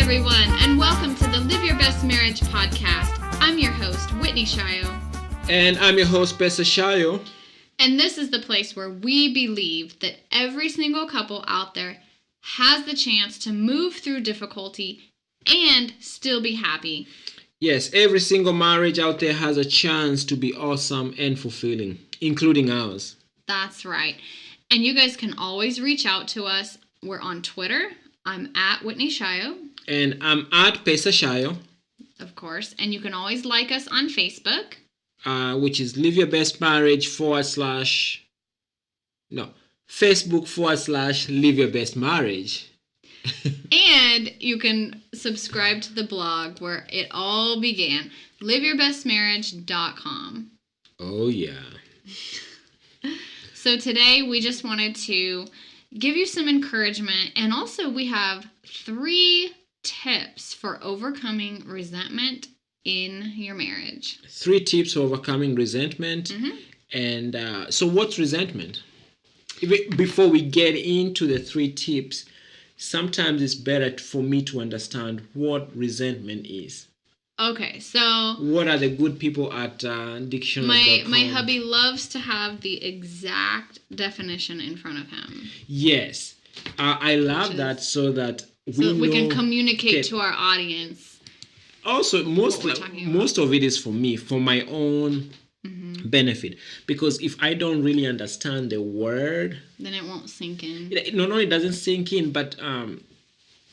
everyone, and welcome to the Live Your Best Marriage podcast. I'm your host, Whitney Shayo. And I'm your host, Pesa Shayo. And this is the place where we believe that every single couple out there has the chance to move through difficulty and still be happy. Yes, every single marriage out there has a chance to be awesome and fulfilling, including ours. That's right. And you guys can always reach out to us. We're on Twitter. I'm at Whitney Shayo. And I'm at Pesa Shayo. Of course. And you can always like us on Facebook. Which is Live Your Best Marriage Facebook/Live Your Best Marriage. And you can subscribe to the blog where it all began, liveyourbestmarriage.com. Oh, yeah. So today we just wanted to give you some encouragement, and also we have 3 tips for overcoming resentment in your marriage. 3 tips for overcoming resentment. Mm-hmm. And so what's resentment? Before we get into the 3 tips, sometimes it's better for me to understand what resentment is. Okay, so what are the good people at dictionary.com? My hubby loves to have the exact definition in front of him. Yes, I love that so that we can communicate to our audience. Also, most of it is for me, for my own benefit, because if I don't really understand the word, then it won't sink in. No, it doesn't sink in, but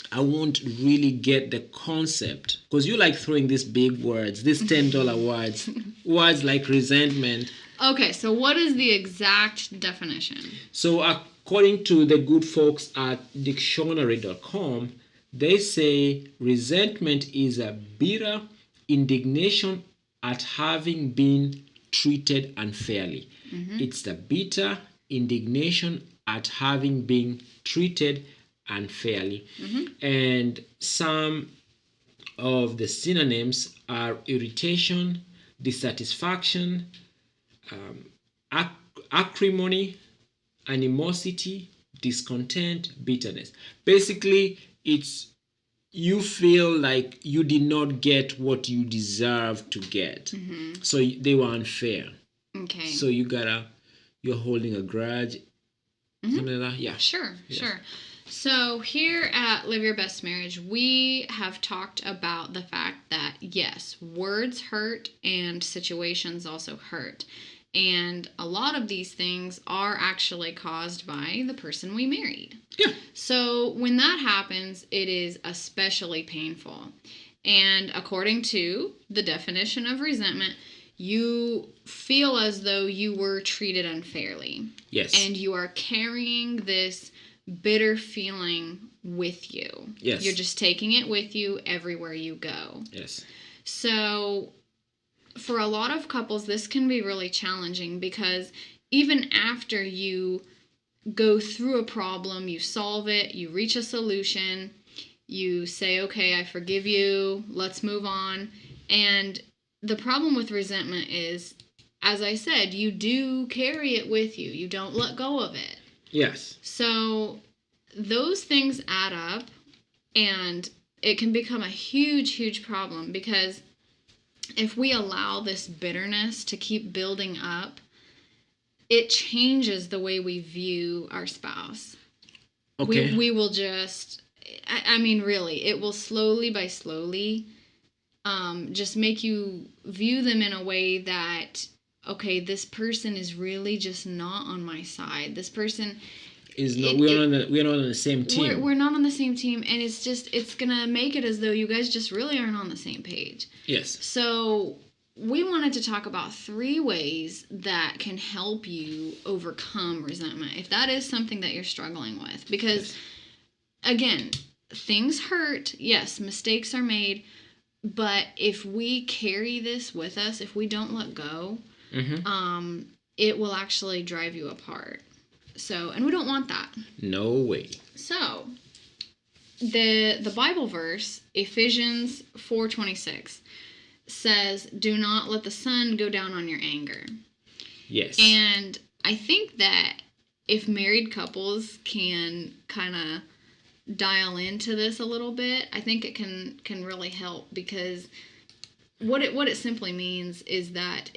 I won't really get the concept, because you like throwing these big words, these $10 words, words like resentment. Okay, so what is the exact definition? So according to the good folks at dictionary.com, they say resentment is a bitter indignation at having been treated unfairly. Mm-hmm. It's the bitter indignation at having been treated unfairly. Mm-hmm. And some of the synonyms are irritation, dissatisfaction, acrimony, animosity, discontent, bitterness. Basically, it's you feel like you did not get what you deserve to get. Mm-hmm. So they were unfair. Okay. So you're holding a grudge. Mm-hmm. Something like that? Yeah. Sure. So here at Live Your Best Marriage, we have talked about the fact that, yes, words hurt and situations also hurt. And a lot of these things are actually caused by the person we married. Yeah. So when that happens, it is especially painful. And according to the definition of resentment, you feel as though you were treated unfairly. Yes. And you are carrying this bitter feeling with you. Yes. You're just taking it with you everywhere you go. Yes. So for a lot of couples, this can be really challenging, because even after you go through a problem, you solve it, you reach a solution, you say, okay, I forgive you, let's move on. And the problem with resentment is, as I said, you do carry it with you. You don't let go of it. Yes. So those things add up, and it can become a huge, huge problem, because if we allow this bitterness to keep building up, it changes the way we view our spouse. Okay. We will just, I mean, really, it will slowly just make you view them in a way that, okay, this person is really just not on my side. This person is not. We're not on the same team. We're not on the same team, and it's gonna make it as though you guys just really aren't on the same page. Yes. So we wanted to talk about 3 ways that can help you overcome resentment, if that is something that you're struggling with. Because, again, things hurt. Yes, mistakes are made. But if we carry this with us, if we don't let go, it will actually drive you apart. So, and we don't want that. No way. So, the Bible verse, Ephesians 4:26, says, "Do not let the sun go down on your anger." Yes. And I think that if married couples can kind of dial into this a little bit, I think it can really help, because what it simply means is that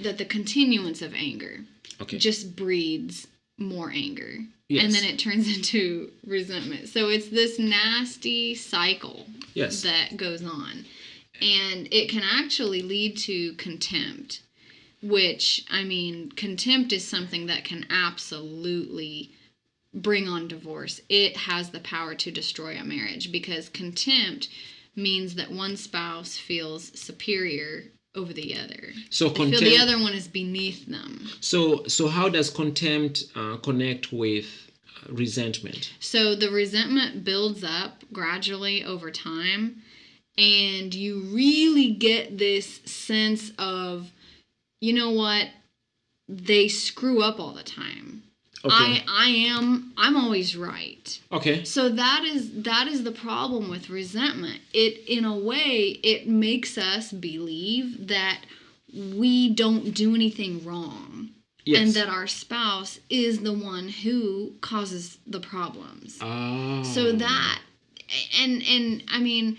that the continuance of anger just breeds more anger. Yes. And then it turns into resentment. So it's this nasty cycle that goes on. And it can actually lead to contempt, which, I mean, contempt is something that can absolutely bring on divorce. It has the power to destroy a marriage, because contempt means that one spouse feels superior over the other. So they feel the other one is beneath them. So how does contempt connect with resentment? So the resentment builds up gradually over time, and you really get this sense of, you know what, they screw up all the time. Okay. I'm always right. Okay. So that is the problem with resentment. It, in a way, it makes us believe that we don't do anything wrong. Yes. And that our spouse is the one who causes the problems. Oh. So that, and I mean,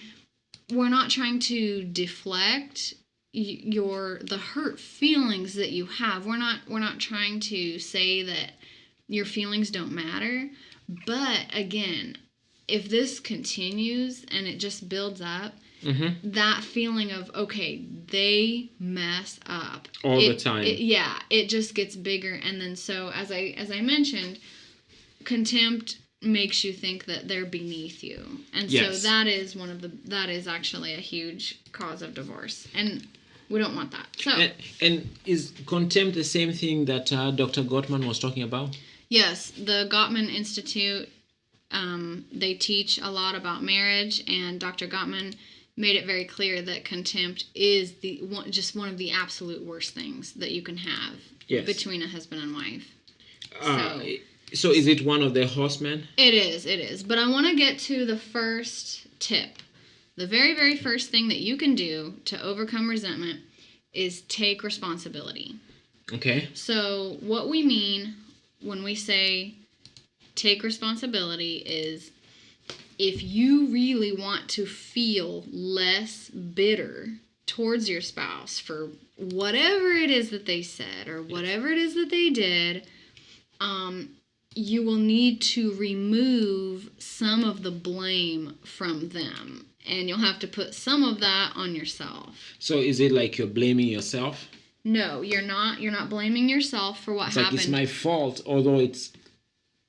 we're not trying to deflect the hurt feelings that you have. We're not trying to say that your feelings don't matter. But again, if this continues and it just builds up, that feeling of, okay, they mess up all the time. It just gets bigger. And then, so as I mentioned, contempt makes you think that they're beneath you. And so that is actually a huge cause of divorce. And we don't want that. So and is contempt the same thing that Dr. Gottman was talking about? Yes, the Gottman Institute, they teach a lot about marriage, and Dr. Gottman made it very clear that contempt is just one of the absolute worst things that you can have between a husband and wife. So is it one of the horsemen? It is. But I want to get to the first tip. The very, very first thing that you can do to overcome resentment is take responsibility. Okay. So what we mean when we say take responsibility is, if you really want to feel less bitter towards your spouse for whatever it is that they said or whatever it is that they did, you will need to remove some of the blame from them. And you'll have to put some of that on yourself. So is it like you're blaming yourself? No, you're not. You're not blaming yourself for what happened. Like it's my fault, although it's...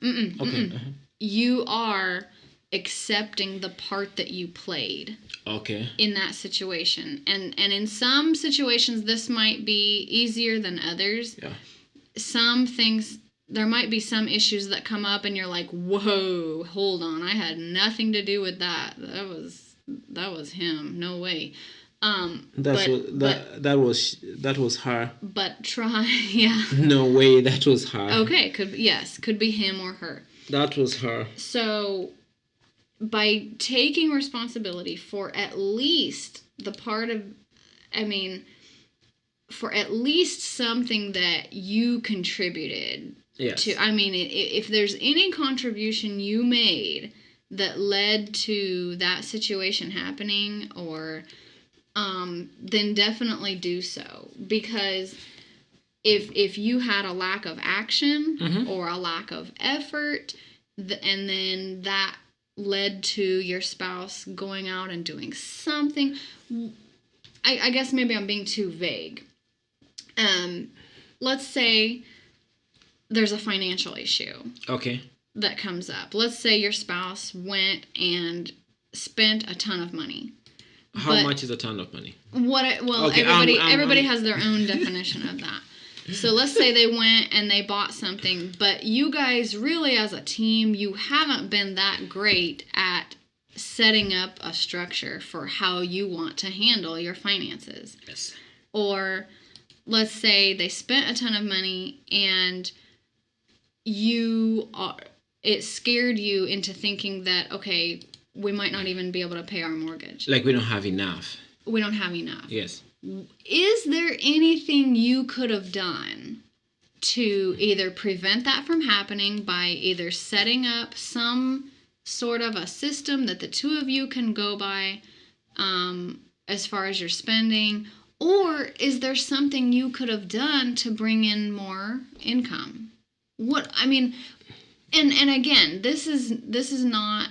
Okay. You are accepting the part that you played. Okay. In that situation. And in some situations, this might be easier than others. Yeah. Some things... There might be some issues that come up and you're like, whoa, hold on. I had nothing to do with that. That was him. No way. That was her. But try, yeah. No way, that was her. Okay, could be him or her. That was her. So, by taking responsibility for at least for at least something that you contributed to. I mean, if there's any contribution you made that led to that situation happening, or then definitely do so. Because if you had a lack of action or a lack of effort, and then that led to your spouse going out and doing something, I guess maybe I'm being too vague. Let's say there's a financial issue. Okay. That comes up. Let's say your spouse went and spent a ton of money. How much is a ton of money? Everybody has their own definition of that. So let's say they went and they bought something, but you guys really as a team, you haven't been that great at setting up a structure for how you want to handle your finances. Yes. Or let's say they spent a ton of money and it scared you into thinking that, okay, we might not even be able to pay our mortgage. Like we don't have enough. We don't have enough. Yes. Is there anything you could have done to either prevent that from happening by either setting up some sort of a system that the two of you can go by as far as your spending? Or is there something you could have done to bring in more income? And again, this is not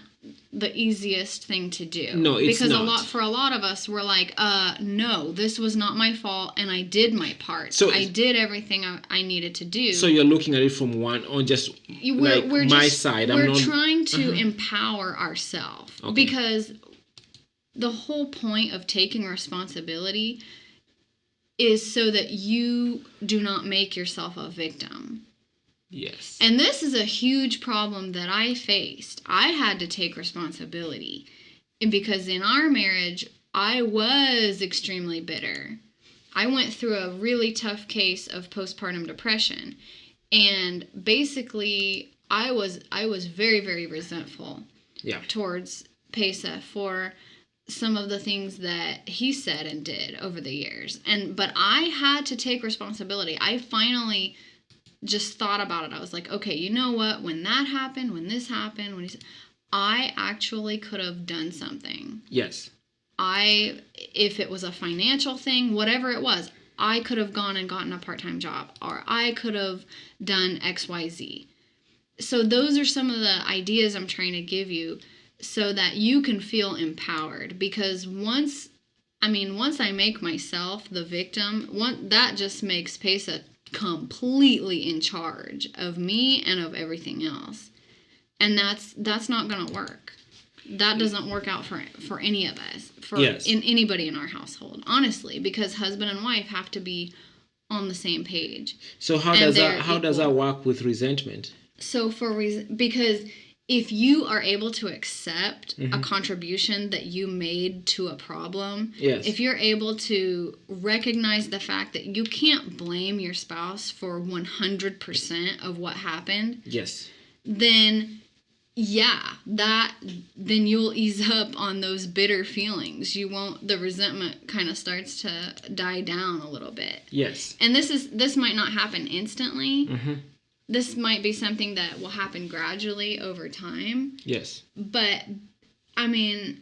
the easiest thing to do. No, it's because not. For a lot of us, we're like, no, this was not my fault, and I did my part. So I did everything I needed to do. So you're looking at it from my side. We're trying to empower ourselves, because the whole point of taking responsibility is so that you do not make yourself a victim. Yes. And this is a huge problem that I faced. I had to take responsibility. And because in our marriage, I was extremely bitter. I went through a really tough case of postpartum depression. And basically, I was very, very resentful towards Pesa for some of the things that he said and did over the years. But I had to take responsibility. I finally just thought about it. I was like, okay, you know what? When that happened, when this happened, I actually could have done something. Yes. If it was a financial thing, whatever it was, I could have gone and gotten a part-time job, or I could have done XYZ. So those are some of the ideas I'm trying to give you so that you can feel empowered. Because once I make myself the victim, that just makes Pesa completely in charge of me and of everything else. And that's not going to work. That doesn't work out for any of us, in anybody in our household, honestly, because husband and wife have to be on the same page. So how does that work with resentment? So because if you are able to accept a contribution that you made to a problem, if you're able to recognize the fact that you can't blame your spouse for 100% of what happened, then you'll ease up on those bitter feelings. The resentment kind of starts to die down a little bit. Yes. And this might not happen instantly. This might be something that will happen gradually over time. Yes. But, and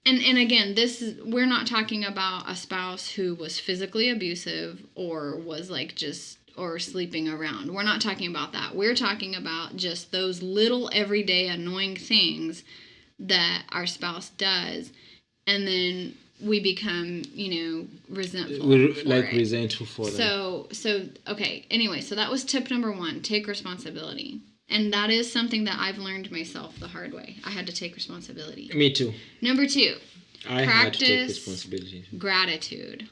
again, we're not talking about a spouse who was physically abusive or was or sleeping around. We're not talking about that. We're talking about just those little everyday annoying things that our spouse does. And then we become, resentful. Resentful for them. So okay. Anyway, so that was tip number 1: take responsibility, and that is something that I've learned myself the hard way. I had to take responsibility. Me too. Number 2, I had to take responsibility. Gratitude.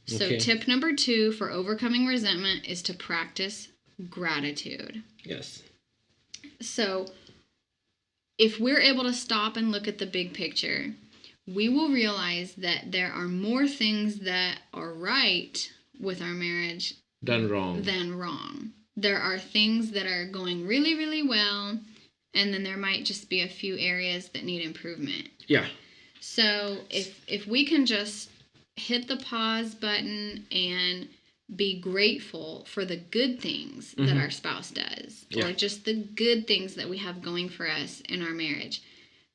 So tip number 2 for overcoming resentment is to practice gratitude. Yes. So if we're able to stop and look at the big picture, we will realize that there are more things that are right with our marriage than wrong. There are things that are going really, really well, and then there might just be a few areas that need improvement. Yeah. So if we can just hit the pause button and be grateful for the good things that our spouse does, or just the good things that we have going for us in our marriage,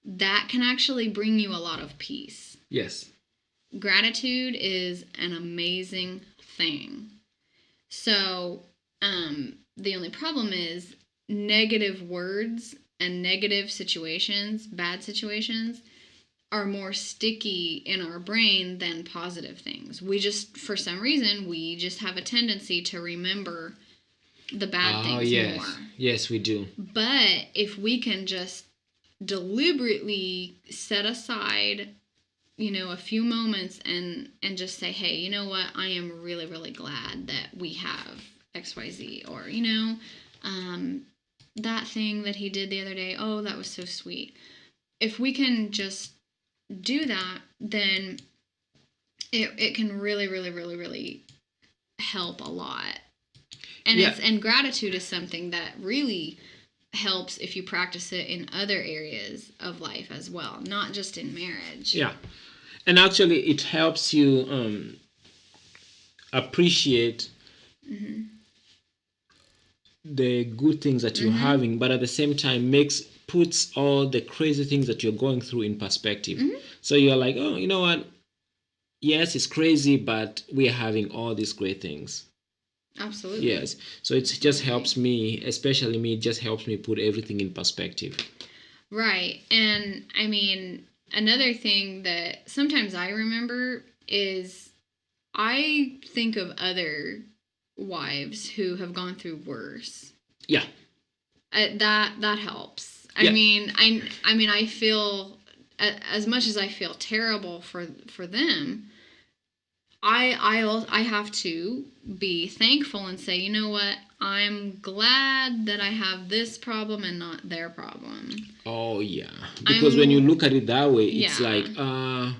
that can actually bring you a lot of peace. Yes. Gratitude is an amazing thing. So, the only problem is negative words and negative situations, bad situations, are more sticky in our brain than positive things. For some reason, we just have a tendency to remember the bad things more. Yes, we do. But if we can just deliberately set aside, a few moments and just say, hey, you know what? I am really, really glad that we have XYZ, or, that thing that he did the other day. Oh, that was so sweet. If we can just do that, then it can really, really, really, really help a lot. And gratitude is something that really helps if you practice it in other areas of life as well, not just in marriage. Yeah. And actually it helps you appreciate the good things that you're having, but at the same time makes puts all the crazy things that you're going through in perspective. Mm-hmm. So you're like, oh, you know what? Yes, it's crazy, but we are having all these great things. Absolutely. Yes. So it just helps me, especially me, it just helps me put everything in perspective. Right. And I mean, another thing that sometimes I remember is I think of other wives who have gone through worse. Yeah. That helps. Yeah. I mean, I feel as much as I feel terrible for them. I have to be thankful and say, you know what? I'm glad that I have this problem and not their problem. Oh yeah, because when you look at it that way, it's Yeah. like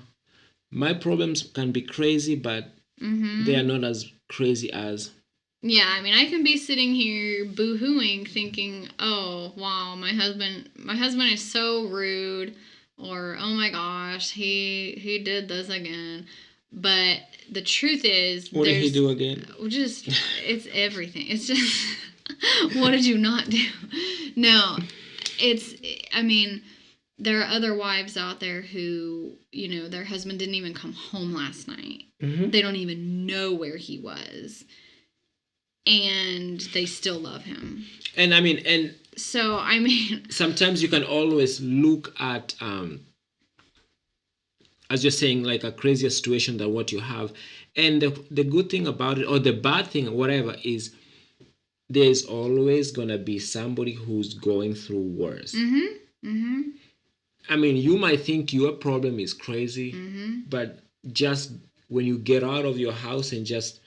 my problems can be crazy, but they are not as crazy as. Yeah, I mean, I can be sitting here boo-hooing, thinking, "Oh, wow, my husband is so rude," or "Oh my gosh, he did this again." But the truth is, What did he do again? Just it's everything. It's just what did you not do? No, I mean, there are other wives out there who, you know, their husband didn't even come home last night. Mm-hmm. They don't even know where he was. And they still love him. And I mean, sometimes you can always look at, as you're saying, like a crazier situation than what you have. And the good thing about it, or the bad thing, whatever, is there's always going to be somebody who's going through worse. Mm-hmm. Mm-hmm. I mean, you might think your problem is crazy, but just when you get out of your house and just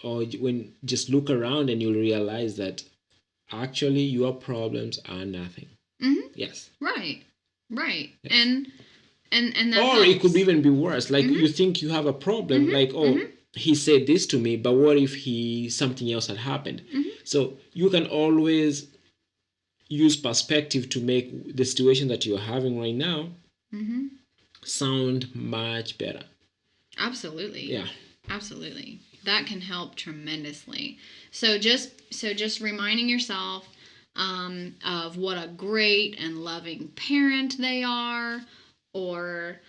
look around, and you'll realize that actually your problems are nothing. Mm-hmm. Yes. Right. Yes. And that or helps. It could even be worse. Like you think you have a problem, like, oh, he said this to me, but what if something else had happened? So you can always use perspective to make the situation that you're having right now sound much better. Absolutely. Yeah. Absolutely. That can help tremendously. So just reminding yourself of what a great and loving parent they are, or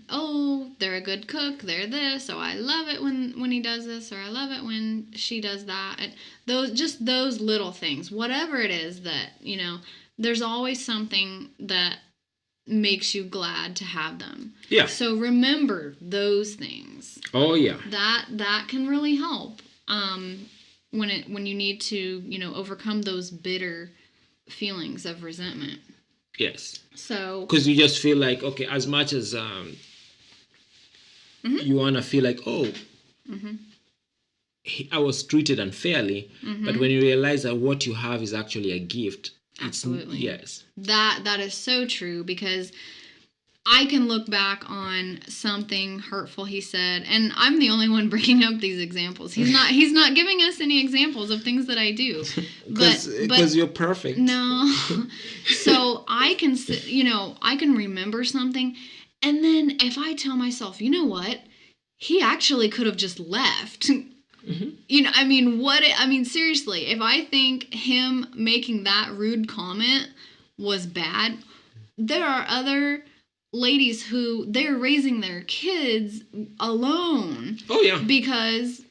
oh, they're a good cook, they're this, oh, I love it when he does this, or I love it when she does that. And those little things, whatever it is that, you know, there's always something that makes you glad to have them. Yeah. So remember those things. Oh yeah. That can really help when you need to, you know, overcome those bitter feelings of resentment. Yes. So because you just feel like, okay, as much as you want to feel like, oh, I was treated unfairly, but when you realize that what you have is actually a gift. Absolutely. Yes. That is so true, because I can look back on something hurtful he said, and I'm the only one bringing up these examples. He's not giving us any examples of things that I do. Because you're perfect. No. So I can remember something, and then if I tell myself, you know what? He actually could have just left. You know, I mean, seriously, if I think him making that rude comment was bad, there are other ladies who they're raising their kids alone. Oh yeah. Because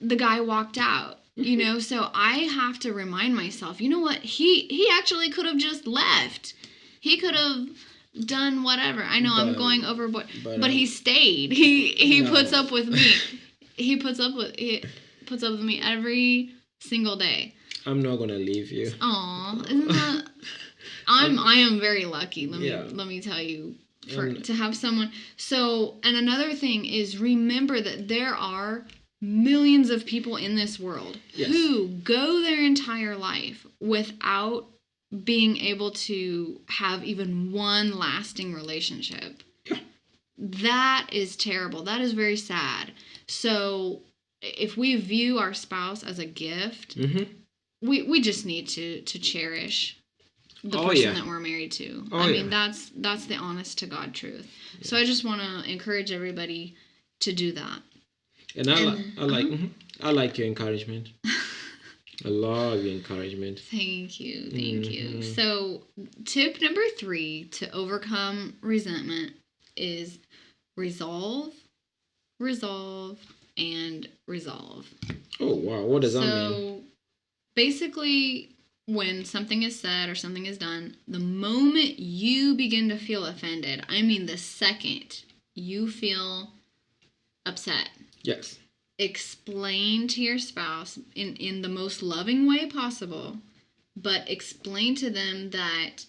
the guy walked out. You know, so I have to remind myself, you know what? He actually could have just left. He could have done whatever. I know I'm going overboard, but he stayed. He puts up with me. He puts up with me every single day. I'm not gonna leave you. Aw, isn't that? I am very lucky. Let me tell you, to have someone. So, and another thing is, remember that there are millions of people in this world who go their entire life without being able to have even one lasting relationship. That is terrible. That is very sad. So if we view our spouse as a gift, we just need to cherish the person that we're married to. I mean, that's the honest to God truth. Yeah. So I just want to encourage everybody to do that. And I like your encouragement. I love your encouragement. Thank you. Thank you. So, tip number 3 to overcome resentment is resolve, resolve, and resolve. Oh, wow. What does that mean? So, basically, when something is said or something is done, the moment you begin to feel offended, I mean the second you feel upset, Yes. explain to your spouse in the most loving way possible, but explain to them that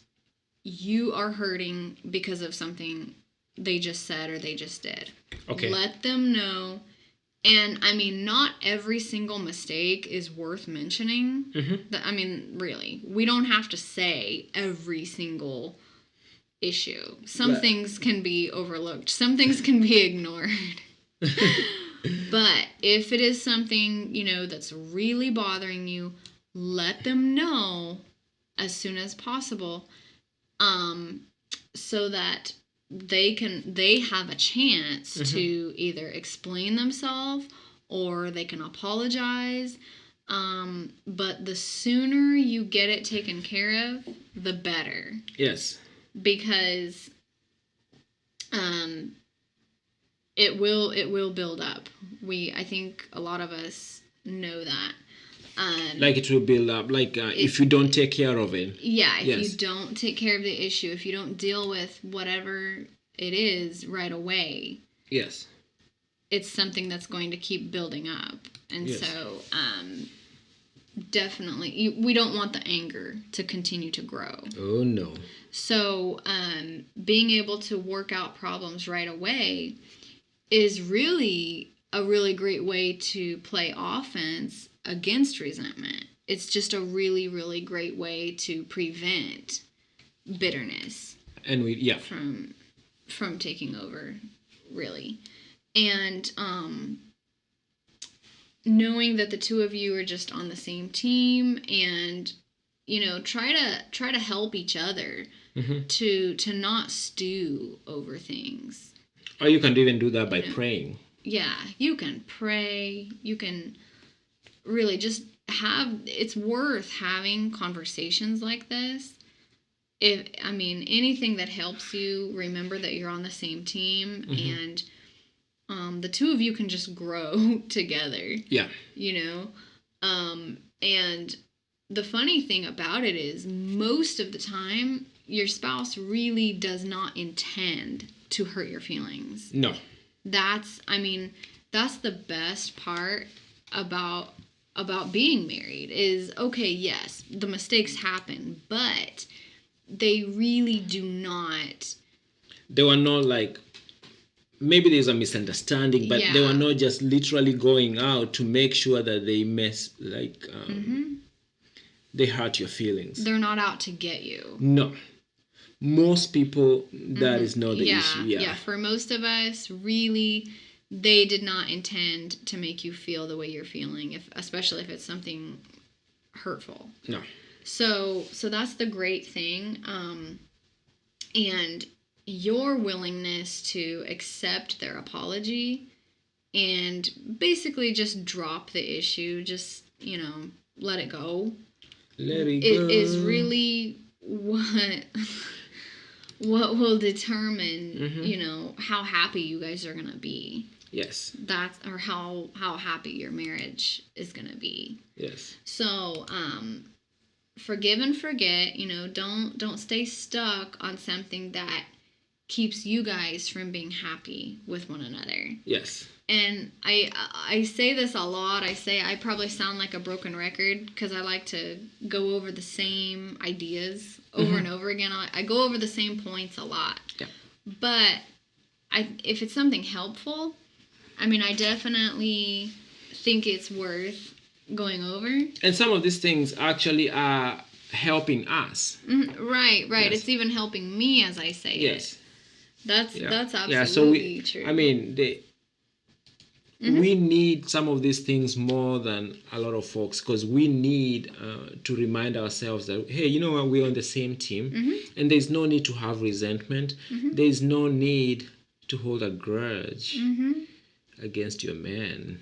you are hurting because of something they just said or they just did. Okay. Let them know. And I mean, not every single mistake is worth mentioning. I mean, really, we don't have to say every single issue. Some things can be overlooked, some things can be ignored. But if it is something, that's really bothering you, let them know as soon as possible, so that they have a chance to either explain themselves or they can apologize. But the sooner you get it taken care of, the better. Yes. Because it will build up. I think a lot of us know that. Like it will build up. Like if you don't take care of it. Yeah, if you don't take care of the issue, if you don't deal with whatever it is right away. Yes. It's something that's going to keep building up. And so definitely, we don't want the anger to continue to grow. Oh, no. So being able to work out problems right away is really a really great way to play offense against resentment. It's just a really, really great way to prevent bitterness and from taking over, really. And knowing that the two of you are just on the same team, and try to help each other to not stew over things. Or you can even do that by praying. Yeah, you can pray. You can really just it's worth having conversations like this. Anything that helps you remember that you're on the same team, and the two of you can just grow together. Yeah. And the funny thing about it is, most of the time, your spouse really does not intend to hurt your feelings. No. That's the best part about being married is, okay, yes, the mistakes happen, but they really do not. They were not like, maybe there's a misunderstanding, but they were not just literally going out to make sure that they they hurt your feelings. They're not out to get you. No. Most people, that is not the issue. Yeah, for most of us, really, they did not intend to make you feel the way you're feeling, especially if it's something hurtful. No. So that's the great thing. And your willingness to accept their apology and basically just drop the issue, just, let it go. Let it go. It is really what will determine, how happy you guys are going to be. Yes. Or how happy your marriage is going to be. Yes. So, forgive and forget, don't stay stuck on something that keeps you guys from being happy with one another. Yes. And I say this a lot. I probably sound like a broken record because I like to go over the same ideas over and over again. I go over the same points a lot. Yeah. But if it's something helpful, I definitely think it's worth going over. And some of these things actually are helping us. Right. Yes. It's even helping me as I say it. That's absolutely true. We need some of these things more than a lot of folks, because we need to remind ourselves that, hey, you know what, we're on the same team, and there's no need to have resentment. There's no need to hold a grudge against your man.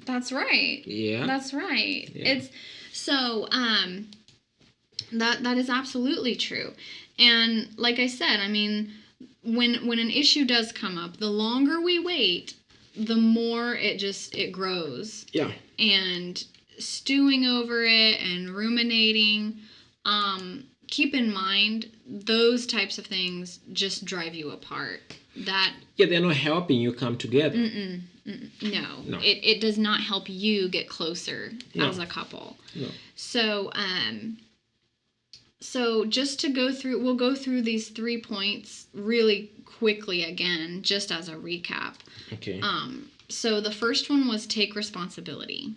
That's right. Yeah. That's right. Yeah. So, that is absolutely true. And like I said, I mean, when an issue does come up, the longer we wait, the more it grows. Yeah. And stewing over it and ruminating, keep in mind those types of things just drive you apart. They're not helping you come together. No. It does not help you get closer as a couple. No. So just to go through, we'll go through these 3 points really quickly again, just as a recap. Okay. So the first one was take responsibility.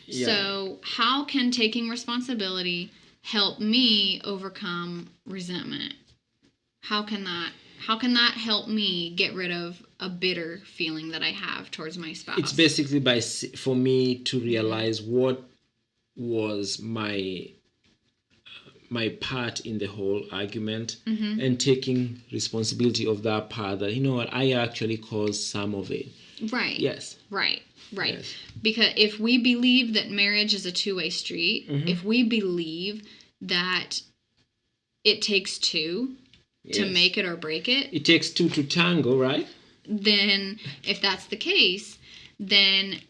Yeah. So how can taking responsibility help me overcome resentment? How can that help me get rid of a bitter feeling that I have towards my spouse? It's basically for me to realize what was my part in the whole argument, and taking responsibility of that part, that, you know what, I actually caused some of it. Right. Yes. Right. Yes. Because if we believe that marriage is a two-way street, if we believe that it takes two to make it or break it. It takes two to tango, right? Then if that's the case, then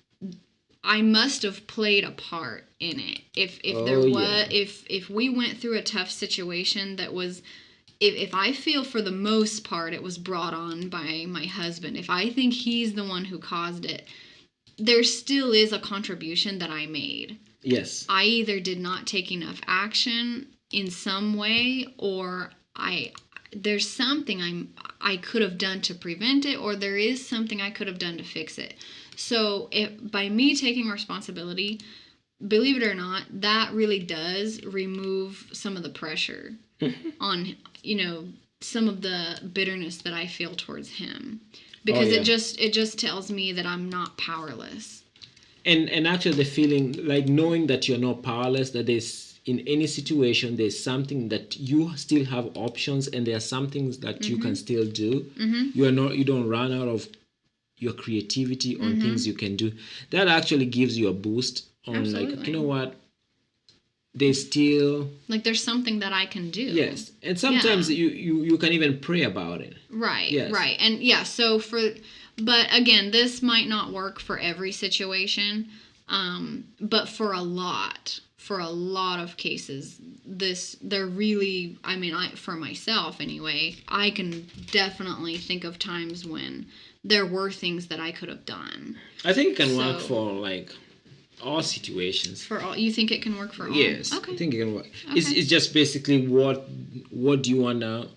I must have played a part in it. If we went through a tough situation that was, if I feel for the most part it was brought on by my husband, if I think he's the one who caused it, there still is a contribution that I made. Yes. I either did not take enough action in some way, or there's something I could have done to prevent it, or there is something I could have done to fix it. So by me taking responsibility, believe it or not, that really does remove some of the pressure on, some of the bitterness that I feel towards him. Because it just tells me that I'm not powerless. And actually the feeling, like knowing that you're not powerless, that there's, in any situation, there's something that you still have options, and there are some things that you can still do. You don't run out of your creativity on things you can do. That actually gives you a boost on Absolutely. Like, you know what, there's still, like, there's something that I can do. Yes. And sometimes you can even pray about it. Right. Yes. Right. And so but again, this might not work for every situation, but for a lot of cases, they're really, for myself anyway, I can definitely think of times when there were things that I could have done. I think it can work for, like, all situations. For all, you think it can work for all? Yes. Okay. I think it can work. Okay. It's just basically what do you want to,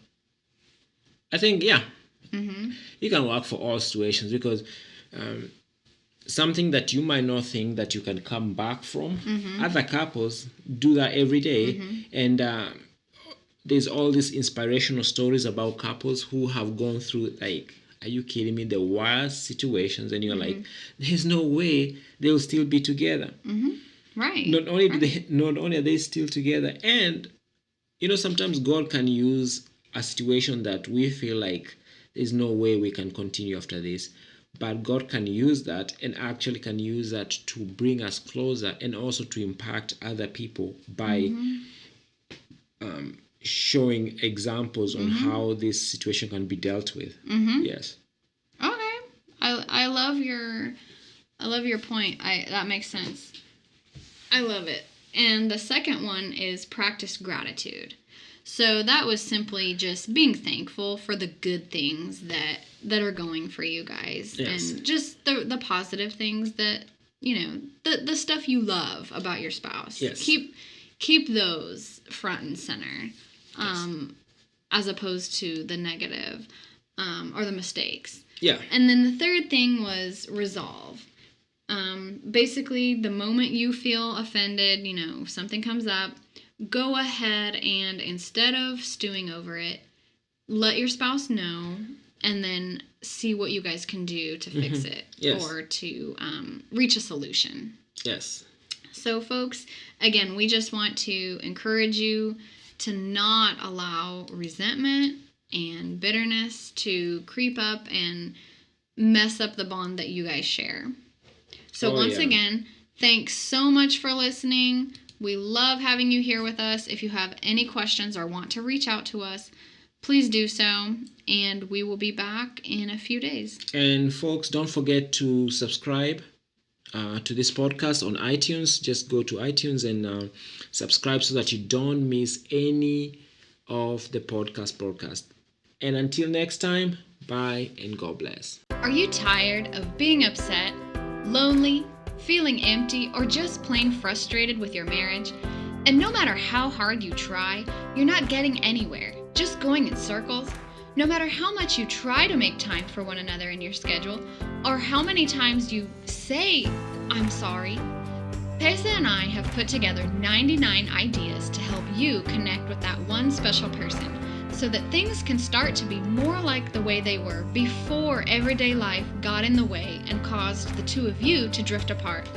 I think, it can work for all situations, because something that you might not think that you can come back from, other couples do that every day. And there's all these inspirational stories about couples who have gone through, like, are you kidding me, the worst situations, and you're like, there's no way they'll still be together. Right. Not only are they still together, and sometimes God can use a situation that we feel like there's no way we can continue after this, but God can use that, and actually can use that to bring us closer, and also to impact other people by showing examples on how this situation can be dealt with. Yes. Okay. I love your point. That makes sense. I love it. And the second one is practice gratitude. So that was simply just being thankful for the good things that are going for you guys. Yes. And just the positive things that, the stuff you love about your spouse. Yes. Keep those front and center. As opposed to the negative or the mistakes. Yeah. And then the third thing was resolve. Basically, the moment you feel offended, something comes up, go ahead and, instead of stewing over it, let your spouse know, and then see what you guys can do to fix it. Yes. Or to reach a solution. Yes. So, folks, again, we just want to encourage you to not allow resentment and bitterness to creep up and mess up the bond that you guys share. So once again, Thanks so much for listening. We love having you here with us. If you have any questions or want to reach out to us, please do so, and we will be back in a few days. And folks, don't forget to subscribe to this podcast on iTunes. Just go to iTunes and subscribe so that you don't miss any of the broadcast. And until next time, bye and God bless. Are you tired of being upset, lonely, feeling empty, or just plain frustrated with your marriage? And no matter how hard you try, you're not getting anywhere, just going in circles? No matter how much you try to make time for one another in your schedule, or how many times you say, "I'm sorry," Pesa and I have put together 99 ideas to help you connect with that one special person so that things can start to be more like the way they were before everyday life got in the way and caused the two of you to drift apart.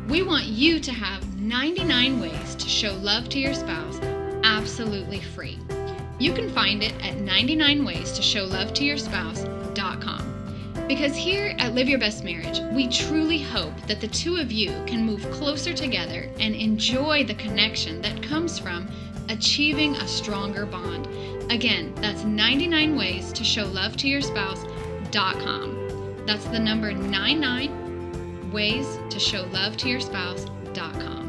We want you to have 99 ways to show love to your spouse absolutely free. You can find it at 99waystoshowlovetoyourspouse.com. Because here at Live Your Best Marriage, we truly hope that the two of you can move closer together and enjoy the connection that comes from achieving a stronger bond. Again, that's 99waystoshowlovetoyourspouse.com. That's the number 99waystoshowlovetoyourspouse.com.